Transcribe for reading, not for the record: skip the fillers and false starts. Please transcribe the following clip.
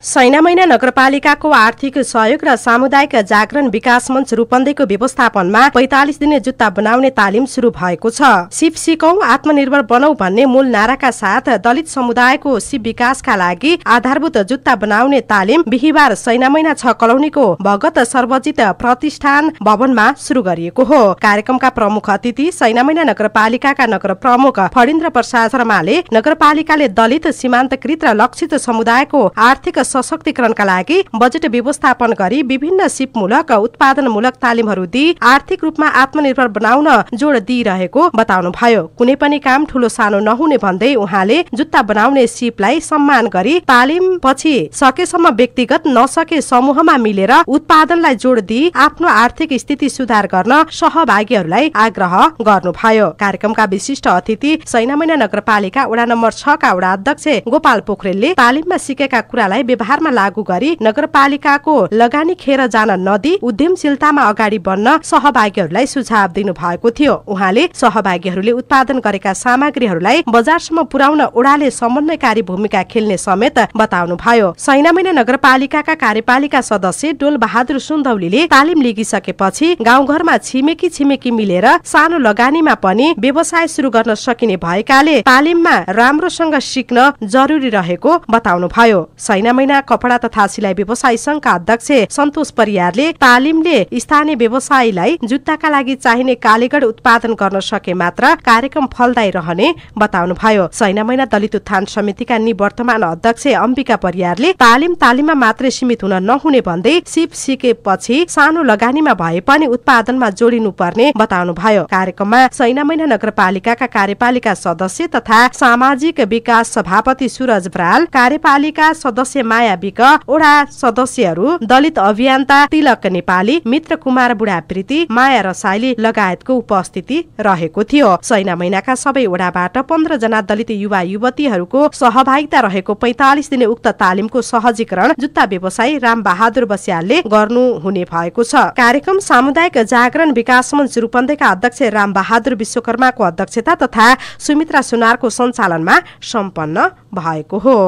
सैनामैना नगरपालिकाको आर्थिक सहयोग र सामुदायिक जागरण विकास मञ्च रूपन्देहीको व्यवस्थापनमा 45 दिने जुत्ता बनाउने तालिम शुरू भएको छ। सिप सिकौं आत्मनिर्भर बनौ भन्ने मूल नाराका साथ दलित समुदायको सिप विकासका लागि आधारभूत जुत्ता बनाउने तालिम बिहिबार सैनामैना 6 कलोनीको भगत सर्वजित प्रतिष्ठान भवनमा शुरू गरिएको हो। कार्यक्रमका प्रमुख अतिथि सैनामैना नगरपालिकाका नगर प्रमुख फणिन्द्र प्रसाद शर्माले नगरपालिकाले दलित सीमान्तकृत र लक्षित समुदायको आर्थिक सशक्तिकरणका लागि बजेट व्यवस्थापन गरी विभिन्न सिपमूलक उत्पादनमूलक तालिमहरू दिई आर्थिक रूपमा आत्मनिर्भर बनाउन जोड दिइरहेको बताउनुभयो। कुनै पनि काम ठूलो सानो नहुने भन्दै उहाँले जुत्ता बनाउने सिपलाई सम्मान गरी तालिम पछि सकेसम्म व्यक्तिगत नसके समूहमा मिलेर उत्पादनलाई जोड दिई आफ्नो आर्थिक स्थिति सुधार गर्न सहभागीहरूलाई आग्रह गर्नुभयो। कार्यक्रमका विशिष्ट अतिथि सैनामैना नगरपालिका वडा नम्बर 6 का वडा अध्यक्ष गोपाल पोखरेलले तालिममा सिकेका कुरालाई व्यवहारमा लागू गरी नगरपालिकाको लगानी खेर जान नदी उद्यमशीलतामा अगाडि बढ्न सहभागीहरूलाई सुझाव दिनु भएको थियो। उहाँले सहभागीहरूले उत्पादन गरेका सामग्रीहरूलाई बजारसम्म पुर्याउन ओडाले समन्वयकारी भूमिका खेल्ने समेत बताउनुभयो। सैनामैना नगरपालिकाका कार्यपालिका सदस्य डोल बहादुर सुन्दौलीले तालिम लिगिसकेपछि गाउँघरमा छिमेकी मिलेर सानो लगानीमा पनि व्यवसाय शुरू गर्न सकिने भएकाले तालिममा राम्रोसँग सिक्न जरुरी रहेको बताउनुभयो। सैनामैना कपडा तथा सिलाइ व्यवसायी संघका अध्यक्ष सन्तोष परियारले तालिमले स्थानीय व्यवसायीलाई जुत्ताका लागि चाहिने कालीगढ उत्पादन गर्न सके मात्र कार्यक्रम फलदायी रहने बताउनुभयो। सैनामैना दलित उत्थान समितिका निवर्तमान अध्यक्ष अम्बिका परियारले तालिममा मात्रै सीमित हुन नहुने भन्दै सिप सिकेपछि सानो लगानीमा भए पनि उत्पादनमा जोडिनु पर्ने बताउनुभयो। कार्यक्रममा सैनामैना नगरपालिकाका कार्यपालिका सदस्य तथा सामाजिक विकास सभापति सूरज बराल, कार्यपालिका सदस्य माया विक, ओडा सदस्यहरू दलित अभियन्ता तिलक नेपाली, मित्र कुमार बुढाप्रीति, माया रसाइली लगायतको उपस्थिति रहेको थियो। सैनामैनाका सबै ओडाबाट 15 जना दलित युवा युवतीहरूको सहभागिता रहेको 45 दिने उक्त तालिमको सहजीकरण जुत्ता व्यवसायी राम बहादुर बस्यालले गर्नु हुने भएको छ। कार्यक्रम सामुदायिक जागरण विकास मञ्च रूपन्देहीका अध्यक्ष राम बहादुर विश्वकर्माको अध्यक्षता तथा सुमित्रा सुनारको सञ्चालनमा सम्पन्न भएको हो।